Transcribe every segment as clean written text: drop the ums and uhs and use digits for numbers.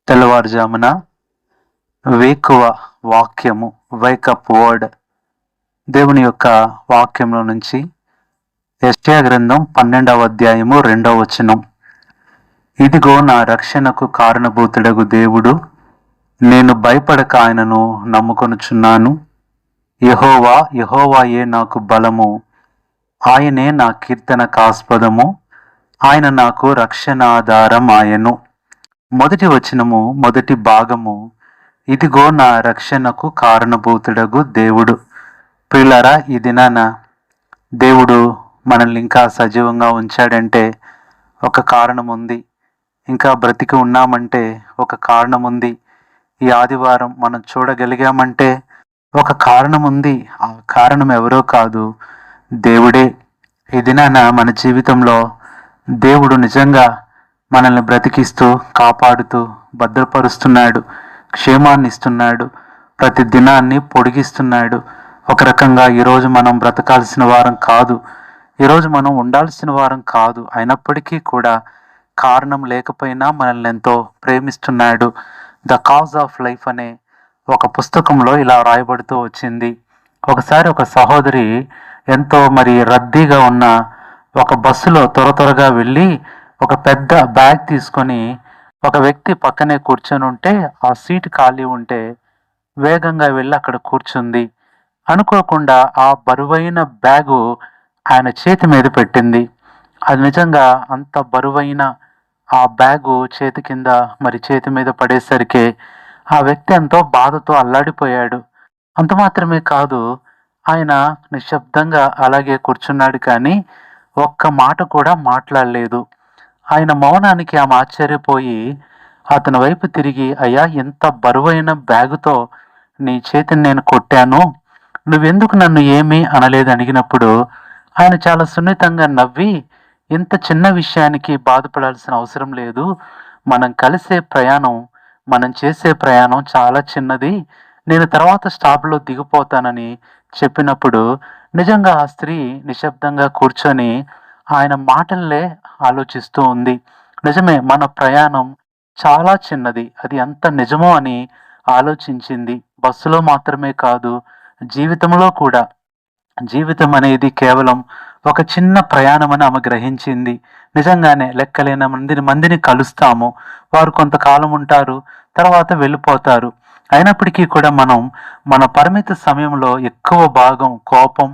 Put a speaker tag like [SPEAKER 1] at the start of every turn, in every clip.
[SPEAKER 1] తెల్లవారుజామున వేకువ వాక్యము, వైకప్ వర్డ్, దేవుని యొక్క వాక్యంలో నుంచి యెషయా గ్రంథం 12వ అధ్యాయము 2వ వచనం. ఇదిగో నా రక్షణకు కారణభూతుడగు దేవుడు, నేను భయపడక ఆయనను నమ్ముకొనుచున్నాను. యెహోవా, యెహోవాయే నాకు బలము, ఆయనే నా కీర్తనకాస్పదము, ఆయన నాకు రక్షణాధారం ఆయను. మొదటి వచనము, మొదటి భాగము, ఇదిగో నా రక్షణకు కారణభూతుడగు దేవుడు. ప్రియులారా, ఈ దినాన దేవుడు మనల్ని ఇంకా సజీవంగా ఉంచాడంటే ఒక కారణం ఉంది. ఇంకా బ్రతికి ఉన్నామంటే ఒక కారణం ఉంది. ఈ ఆదివారం మనం చూడగలిగామంటే ఒక కారణం ఉంది. ఆ కారణం ఎవరో కాదు, దేవుడే. ఈ దినాన మన జీవితంలో దేవుడు నిజంగా మనల్ని బ్రతికిస్తూ, కాపాడుతూ, భద్రపరుస్తున్నాడు, క్షేమాన్ని ఇస్తున్నాడు, ప్రతి దినాన్ని పొడిగిస్తున్నాడు. ఒక రకంగా ఈరోజు మనం బ్రతకాల్సిన వారం కాదు, ఈరోజు మనం ఉండాల్సిన వారం కాదు. అయినప్పటికీ కూడా కారణం లేకపోయినా మనల్ని ఎంతో ప్రేమిస్తున్నాడు. ద కాజ్ ఆఫ్ లైఫ్ అనే ఒక పుస్తకంలో ఇలా రాయబడుతూ వచ్చింది. ఒకసారి ఒక సహోదరి ఎంతో రద్దీగా ఉన్న ఒక బస్సులో త్వరగా వెళ్ళి ఒక పెద్ద బ్యాగ్ తీసుకొని ఒక వ్యక్తి పక్కనే కూర్చొని ఉంటే, ఆ సీట్ ఖాళీ ఉంటే వేగంగా వెళ్ళి అక్కడ కూర్చుంది. అనుకోకుండా ఆ బరువైన బ్యాగు ఆయన చేతి మీద పెట్టింది. అది నిజంగా అంత బరువైన ఆ బ్యాగు చేతి మీద పడేసరికి ఆ వ్యక్తి ఎంతో బాధతో అల్లాడిపోయాడు. అంత మాత్రమే కాదు, ఆయన నిశ్శబ్దంగా అలాగే కూర్చున్నాడు, కానీ ఒక్క మాట కూడా మాట్లాడలేదు. ఆయన మౌనానికి ఆమె ఆశ్చర్యపోయి అతని వైపు తిరిగి, అయ్యా, ఇంత బరువైన బ్యాగుతో నీ చేతిని నేను కొట్టాను, నువ్వెందుకు నన్ను ఏమీ అనలేదు అడిగినప్పుడు ఆయన చాలా సున్నితంగా నవ్వి, ఇంత చిన్న విషయానికి బాధపడాల్సిన అవసరం లేదు, మనం చేసే ప్రయాణం చాలా చిన్నది, నేను తర్వాత స్టాప్లో దిగిపోతానని చెప్పినప్పుడు నిజంగా ఆ స్త్రీ నిశ్శబ్దంగా కూర్చొని ఆయన మాటల్లే ఆలోచిస్తూ ఉంది. నిజమే, మన ప్రయాణం చాలా చిన్నది, అది ఎంత నిజమో అని ఆలోచించింది. బస్సులో మాత్రమే కాదు, జీవితంలో కూడా. జీవితం అనేది కేవలం ఒక చిన్న ప్రయాణం అని ఆమె గ్రహించింది. నిజంగానే లెక్కలేని మందిని కలుస్తాము. వారు కొంతకాలం ఉంటారు, తర్వాత వెళ్ళిపోతారు. అయినప్పటికీ కూడా మనం మన పరిమిత సమయంలో ఎక్కువ భాగం కోపం,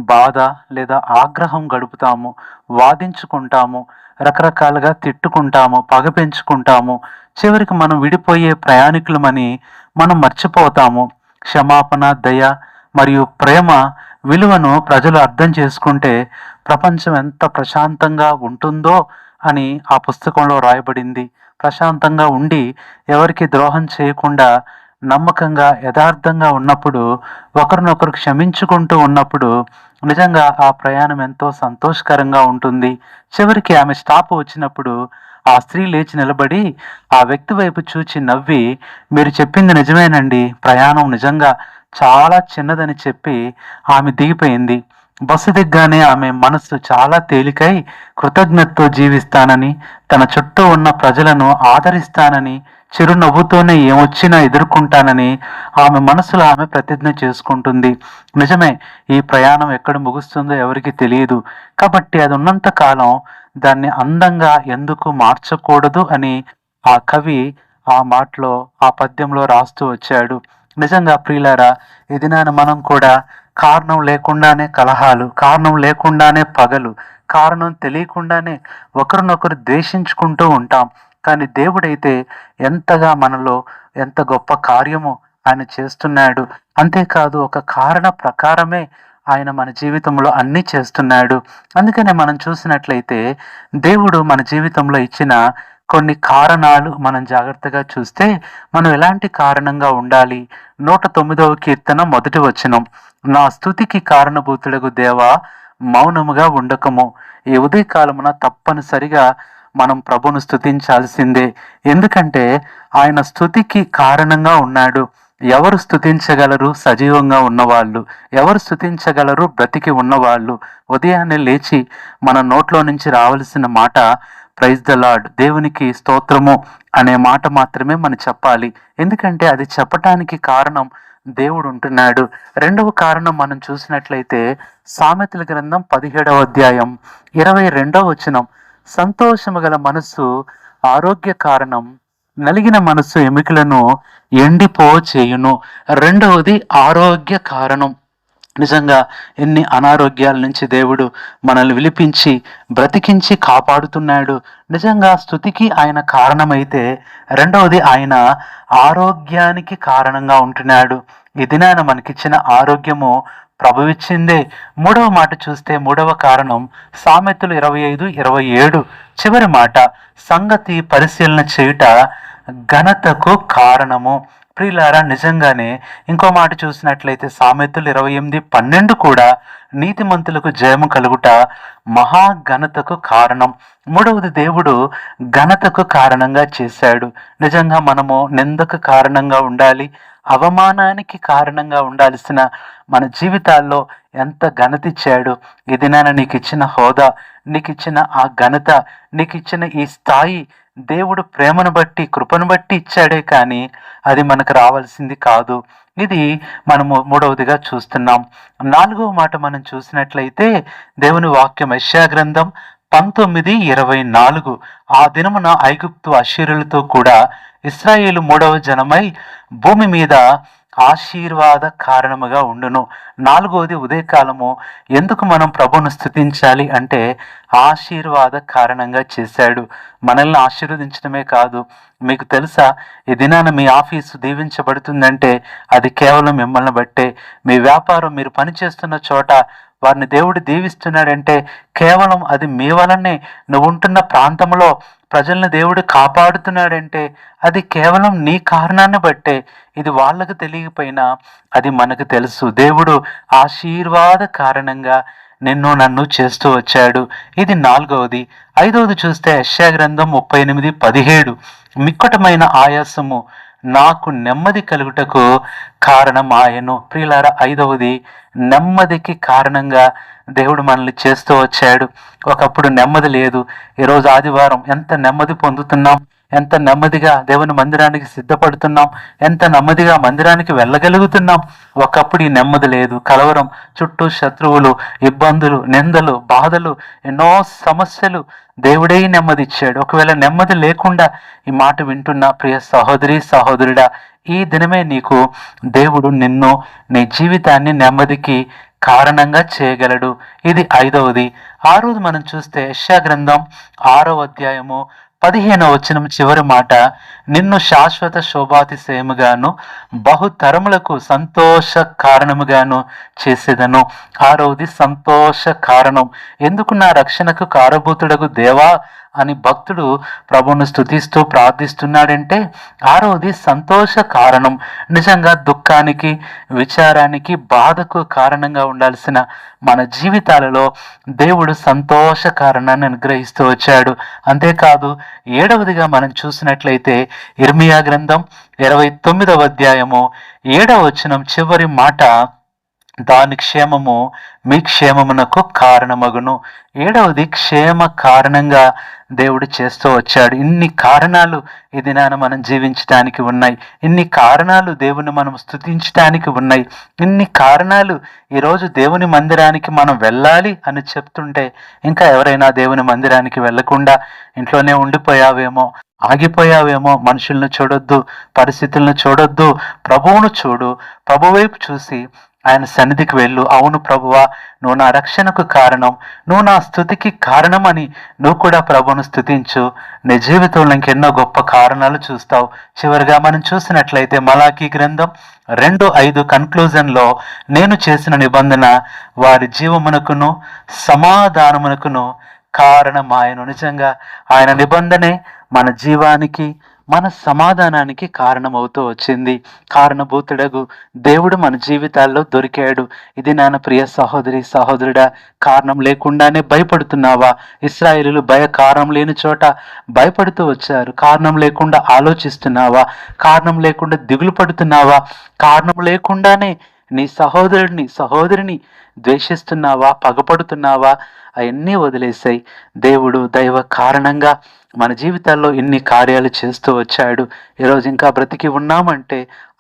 [SPEAKER 1] బాధ లేదా ఆగ్రహం గడుపుతాము, వాదించుకుంటాము, రకరకాలుగా తిట్టుకుంటాము, పగ పెంచుకుంటాము. చివరికి మనం విడిపోయే ప్రయాణికులమని మనం మర్చిపోతాము. క్షమాపణ, దయ మరియు ప్రేమ విలువను ప్రజలు అర్థం చేసుకుంటే ప్రపంచం ఎంత ప్రశాంతంగా ఉంటుందో అని ఆ పుస్తకంలో రాయబడింది. ప్రశాంతంగా ఉండి ఎవరికి ద్రోహం చేయకుండా నమ్మకంగా, యథార్థంగా ఉన్నప్పుడు, ఒకరినొకరు క్షమించుకుంటూ ఉన్నప్పుడు నిజంగా ఆ ప్రయాణం ఎంతో సంతోషకరంగా ఉంటుంది. చివరికి ఆమె స్టాప్ వచ్చినప్పుడు ఆ స్త్రీ లేచి నిలబడి ఆ వ్యక్తి వైపు చూచి నవ్వి, మీరు చెప్పింది నిజమేనండి, ప్రయాణం నిజంగా చాలా చిన్నదని చెప్పి ఆమె దిగిపోయింది. బస్సు దిగ్గానే ఆమె మనస్సు చాలా తేలికై కృతజ్ఞతతో జీవిస్తానని, తన చుట్టూ ఉన్న ప్రజలను ఆదరిస్తానని, చిరునవ్వుతోనే ఏమొచ్చినా ఎదుర్కొంటానని ఆమె మనసులో ఆమె ప్రతిజ్ఞ చేసుకుంటుంది. నిజమే, ఈ ప్రయాణం ఎక్కడ ముగుస్తుందో ఎవరికి తెలియదు. కాబట్టి అది ఉన్నంత కాలం దాన్ని అందంగా ఎందుకు మార్చకూడదు అని ఆ కవి ఆ మాటలో, ఆ పద్యంలో రాస్తూ వచ్చాడు. నిజంగా ప్రియులారా, ఈ దినాన మనం కూడా కారణం లేకుండానే కలహాలు, కారణం లేకుండానే పగలు, కారణం తెలియకుండానే ఒకరినొకరు ద్వేషించుకుంటూ ఉంటాం. కానీ దేవుడైతే ఎంతగా మనలో ఎంత గొప్ప కార్యము ఆయన చేస్తున్నాడు. అంతేకాదు, ఒక కారణ ప్రకారమే ఆయన మన జీవితంలో అన్నీ చేస్తున్నాడు. అందుకనే మనం చూసినట్లయితే దేవుడు మన జీవితంలో ఇచ్చిన కొన్ని కారణాలు మనం జాగ్రత్తగా చూస్తే మనం ఎలాంటి కారణంగా ఉండాలి. 109వ కీర్తన 1వ వచనం, నా స్తుతికి కారణభూతుడగు దేవా, మౌనముగా ఉండకము. ఈ ఉదయకాలమున తప్పనిసరిగా మనం ప్రభును స్తుతించాల్సిందే. ఎందుకంటే ఆయన స్తుతికి కారణంగా ఉన్నాడు. ఎవరు స్తుతించగలరు? సజీవంగా ఉన్నవాళ్ళు. ఎవరు స్తుతించగలరు? బ్రతికి ఉన్నవాళ్ళు. ఉదయాన్నే లేచి మన నోట్లో నుంచి రావలసిన మాట, ప్రైజ్ ద లార్డ్, దేవునికి స్తోత్రము అనే మాట మాత్రమే మనం చెప్పాలి. ఎందుకంటే అది చెప్పటానికి కారణం దేవుడు ఉంటున్నాడు. రెండవ కారణం మనం చూసినట్లయితే సామెతల గ్రంథం 17వ అధ్యాయం 22వ వచనం, సంతోషము గల మనస్సు ఆరోగ్య కారణం, నలిగిన మనస్సు ఎముకలను ఎండిపో చేయును. రెండవది ఆరోగ్య కారణం. నిజంగా ఎన్ని అనారోగ్యాల నుంచి దేవుడు మనల్ని విలిపించి బ్రతికించి కాపాడుతున్నాడు. నిజంగా స్తుతికి ఆయన కారణమైతే రెండవది ఆయన ఆరోగ్యానికి కారణంగా ఉంటున్నాడు. ఈ దినాన మనకిచ్చిన ఆరోగ్యము ప్రభువిచ్చిందే. మూడవ మాట చూస్తే మూడవ కారణం సామెతలు 25:27 చివరి మాట, సంగతి పరిశీలన చేయుట ఘనతకు కారణము. ప్రియులారా, నిజంగానే ఇంకో మాట చూసినట్లయితే సామెతలు 28:12 కూడా నీతిమంతులకు జయము కలుగుట మహాఘనతకు కారణం. మూడవది దేవుడు ఘనతకు కారణంగా చేశాడు. నిజంగా మనము నిందకు కారణంగా ఉండాలి, అవమానానికి కారణంగా ఉండాల్సిన మన జీవితాల్లో ఎంత ఘనత ఇచ్చాడు. ఈ దినాన నీకు ఇచ్చిన హోదా, నీకు ఇచ్చిన ఆ ఘనత, నీకు ఇచ్చిన ఈ స్థాయి దేవుడు ప్రేమను బట్టి కృపను బట్టి ఇచ్చాడే కానీ అది మనకు రావాల్సింది కాదు. ఇది మనము మూడవదిగా చూస్తున్నాం. నాలుగవ మాట మనం చూసినట్లయితే దేవుని వాక్యం యెషయా గ్రంథం 19:24, ఆ దినమున ఐగుప్తు అశ్షూరులతో కూడా ఇశ్రాయేలు మూడవ జనమై భూమి మీద ఆశీర్వాద కారణముగా ఉండును. నాలుగవది ఉదయకాలము ఎందుకు మనం ప్రభువును స్తుతించాలి అంటే ఆశీర్వాద కారణంగా చేశాడు. మనల్ని ఆశీర్వదించడమే కాదు, మీకు తెలుసా ఈ దినాన మీ ఆఫీసు దీవించబడుతుందంటే అది కేవలం మిమ్మల్ని బట్టే. మీ వ్యాపారం, మీరు పనిచేస్తున్న చోట వారిని దేవుడు దీవిస్తున్నాడంటే కేవలం అది మీ వలనే. నువ్వు ఉంటున్న ప్రాంతంలో ప్రజల్ని దేవుడు కాపాడుతున్నాడంటే అది కేవలం నీ కారణాన్ని బట్టే. ఇది వాళ్ళకు తెలియకపోయినా అది మనకు తెలుసు. దేవుడు ఆశీర్వాద కారణంగా నిన్ను నన్ను చేస్తూ వచ్చాడు. ఇది నాలుగవది. ఐదవది చూస్తే యెషయా గ్రంథం 38:17, మిక్కటమైన ఆయాసము నాకు నెమ్మది కలుగుటకు కారణం ఆయను. ప్రియులారా, ఐదవది నెమ్మదికి కారణంగా దేవుడు మనల్ని చేస్తూ వచ్చాడు. ఒకప్పుడు నెమ్మది లేదు, ఈరోజు ఆదివారం ఎంత నెమ్మది పొందుతున్నాం, ఎంత నెమ్మదిగా దేవుని మందిరానికి సిద్ధపడుతున్నాం, ఎంత నెమ్మదిగా మందిరానికి వెళ్ళగలుగుతున్నాం. ఒకప్పుడు ఈ నెమ్మది లేదు, కలవరం, చుట్టూ శత్రువులు, ఇబ్బందులు, నిందలు, బాధలు, ఎన్నో సమస్యలు. దేవుడే నెమ్మది ఇచ్చాడు. ఒకవేళ నెమ్మది లేకుండా ఈ మాట వింటున్న ప్రియ సహోదరి సహోదరుడా, ఈ దినమే నీకు దేవుడు నిన్ను, నీ జీవితాన్ని నెమ్మదికి కారణంగా చేయగలడు. ఇది ఐదవది. ఆరోది మనం చూస్తే యెషయా గ్రంథం 6వ అధ్యాయము 15వ వచనం చివరి మాట, నిన్ను శాశ్వత శోభాతిశయముగాను బహుతరములకు సంతోష కారణముగాను చేసేదను. ఆరవది సంతోష కారణం. ఎందుకు నా రక్షణకు కారభూతుడగు దేవా అని భక్తుడు ప్రభువును స్తుతిస్తూ ప్రార్థిస్తున్నాడంటే ఆరవది సంతోష కారణం. నిజంగా దుఃఖానికి, విచారానికి, బాధకు కారణంగా ఉండాల్సిన మన జీవితాలలో దేవుడు సంతోష కారణాన్ని అనుగ్రహిస్తూ వచ్చాడు. అంతేకాదు, ఏడవదిగా మనం చూసినట్లయితే ఇర్మియా గ్రంథం 29వ అధ్యాయము 7వ వచనం చివరి మాట, దాని క్షేమము మీ క్షేమమునకు కారణమగును. ఏడవది క్షేమ కారణంగా దేవుడు చేస్తూ వచ్చాడు. ఇన్ని కారణాలు ఈ దినాన మనం జీవించడానికి ఉన్నాయి. ఇన్ని కారణాలు దేవుని మనం స్తుతించడానికి ఉన్నాయి. ఇన్ని కారణాలు ఈరోజు దేవుని మందిరానికి మనం వెళ్ళాలి అని చెప్తుంటే ఇంకా ఎవరైనా దేవుని మందిరానికి వెళ్లకుండా ఇంట్లోనే ఉండిపోయావేమో, ఆగిపోయావేమో. మనుషులను చూడొద్దు, పరిస్థితులను చూడొద్దు, ప్రభువును చూడు. ప్రభు వైపు చూసి ఆయన సన్నిధికి వెళ్ళు. అవును ప్రభువా, నువ్వు నా రక్షణకు కారణం, నువ్వు నా స్తుతికి కారణం అని నువ్వు కూడా ప్రభువును స్తుతించు. నీ జీవితంలో ఇంకెన్నో గొప్ప కారణాలు చూస్తావు. చివరిగా మనం చూసినట్లయితే మలాకీ గ్రంథం 2:5 కన్క్లూజన్లో, నేను చేసిన నిబంధన వారి జీవమునకును సమాధానమునకును కారణమాయను. నిజంగా ఆయన నిబంధనే మన జీవానికి, మన సమాధానానికి కారణమవుతూ వచ్చింది. కారణభూతుడగు దేవుడు మన జీవితాల్లో దొరికాడు. ఇది నాన్న ప్రియ సహోదరి సహోదరుడా, కారణం లేకుండానే భయపడుతున్నావా? ఇశ్రాయేలీయులు కారణం లేని చోట భయపడుతూ వచ్చారు. కారణం లేకుండా ఆలోచిస్తున్నావా? కారణం లేకుండా దిగులు పడుతున్నావా? కారణం లేకుండానే నీ సహోదరుడిని సహోదరిని ద్వేషిస్తున్నావా, పగపడుతున్నావా, అవన్నీ వదిలేసాయి. దేవుడు దైవ కారణంగా మన జీవితాల్లో ఇన్ని కార్యాలు చేస్తూ వచ్చాడు. ఈరోజు ఇంకా బ్రతికి ఉన్నామంటే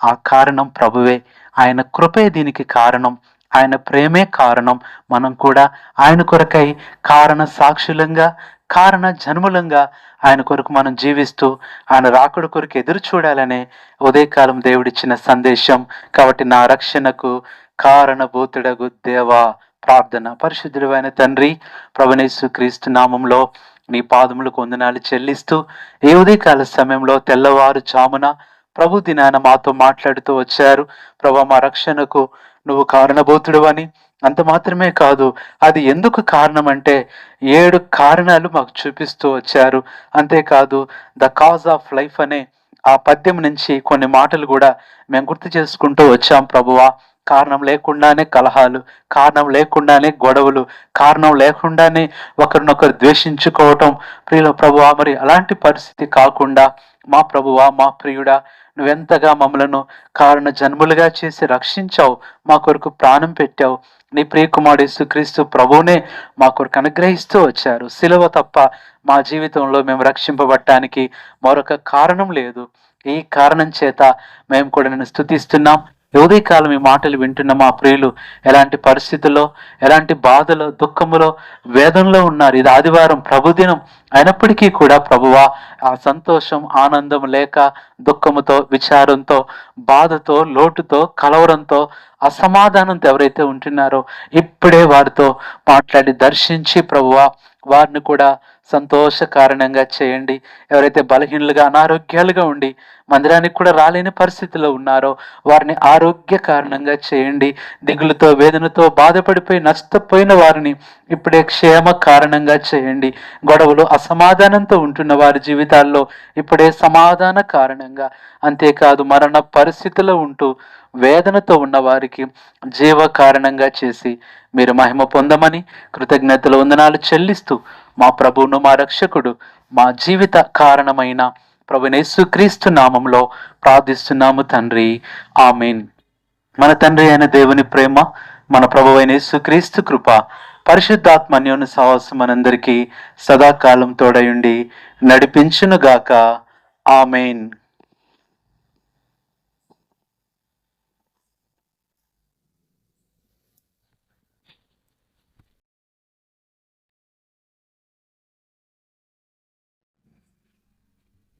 [SPEAKER 1] ఆ కారణం ప్రభువే. ఆయన కృపే దీనికి కారణం. ఆయన ప్రేమే కారణం. మనం కూడా ఆయన కొరకై కారణ సాక్షులంగా, కారణ జన్ములంగా ఆయన కొరకు మనం జీవిస్తూ ఆయన రాకడ కొరకు ఎదురు చూడాలనే ఉదయకాలం దేవుడిచ్చిన సందేశం. కాబట్టి నా రక్షణకు కారణభూతుడగు దేవా, ప్రార్థన. పరిశుద్ధుడు అయిన తండ్రి, ప్రభునేసు క్రీస్తు నామంలో నీ పాదములకు వందనాలు చెల్లిస్తూ ఏ ఉదయకాల సమయంలో తెల్లవారుజామున ప్రభు దినాన మాతో మాట్లాడుతూ వచ్చారు. ప్రభు, మా రక్షణకు నువ్వు కారణభూతుడు అని, అంత మాత్రమే కాదు, అది ఎందుకు కారణం అంటే 7 కారణాలు మాకు చూపిస్తూ వచ్చారు. అంతేకాదు ద కాజ్ ఆఫ్ లైఫ్ అనే ఆ పద్యం నుంచి కొన్ని మాటలు కూడా మేము గుర్తు చేసుకుంటూ వచ్చాం. ప్రభువా, కారణం లేకుండానే కలహాలు, కారణం లేకుండానే గొడవలు, కారణం లేకుండానే ఒకరినొకరు ద్వేషించుకోవటం. ప్రియుల ప్రభువా, మరి అలాంటి పరిస్థితి కాకుండా మా ప్రభువా, మా ప్రియుడా, నువ్వెంతగా మమ్మలను కారణ జన్ములుగా చేసి రక్షించావు, మా కొరకు ప్రాణం పెట్టావు. నీ ప్రియకుమారుడు యేసుక్రీస్తు ప్రభువునే మా కొరకు అనుగ్రహిస్తూ వచ్చారు. సిలువ తప్ప మా జీవితంలో మేము రక్షింపబడటానికి మరొక కారణం లేదు. ఈ కారణం చేత మేము కూడా నిన్ను స్తుతిస్తున్నాం. ఉదయకాలం ఈ మాటలు వింటున్న మా ప్రియులు ఎలాంటి పరిస్థితుల్లో, ఎలాంటి బాధలో, దుఃఖములో, వేదనలో ఉన్నారు. ఇది ఆదివారం ప్రభుదినం అయినప్పటికీ కూడా ప్రభువా, ఆ సంతోషం, ఆనందం లేక దుఃఖముతో, విచారంతో, బాధతో, లోటుతో, కలవరంతో, అసమాధానంతో ఎవరైతే ఉంటున్నారో ఇప్పుడే వారితో మాట్లాడి దర్శించి ప్రభువా వారిని కూడా సంతోష కారణంగా చేయండి. ఎవరైతే బలహీనులుగా, అనారోగ్యాలుగా ఉండి మందిరానికి కూడా రాలేని పరిస్థితిలో ఉన్నారో వారిని ఆరోగ్య కారణంగా చేయండి. దిగులుతో, వేదనతో బాధపడిపోయి నష్టపోయిన వారిని ఇప్పుడే క్షేమ కారణంగా చేయండి. గొడవలు, అసమాధానంతో ఉంటున్న వారి జీవితాల్లో ఇప్పుడే సమాధాన కారణంగా, అంతేకాదు మరణ పరిస్థితిలో ఉంటూ వేదనతో ఉన్న వారికి జీవ కారణంగా చేసి మీరు మహిమ పొందమని కృతజ్ఞతలు వందనాలు చెల్లిస్తూ మా ప్రభువును, మా రక్షకుడు, మా జీవిత కారణమైన ప్రభువైన యేసుక్రీస్తు నామంలో ప్రార్థిస్తున్నాము తండ్రి, ఆమేన్. మన తండ్రి అయిన దేవుని ప్రేమ, మన ప్రభువైన యేసుక్రీస్తు కృప, పరిశుద్ధాత్మ అన్యోన్య సహవాసం మనందరికీ సదాకాలం తోడయుండి నడిపించునుగాక. ఆమేన్.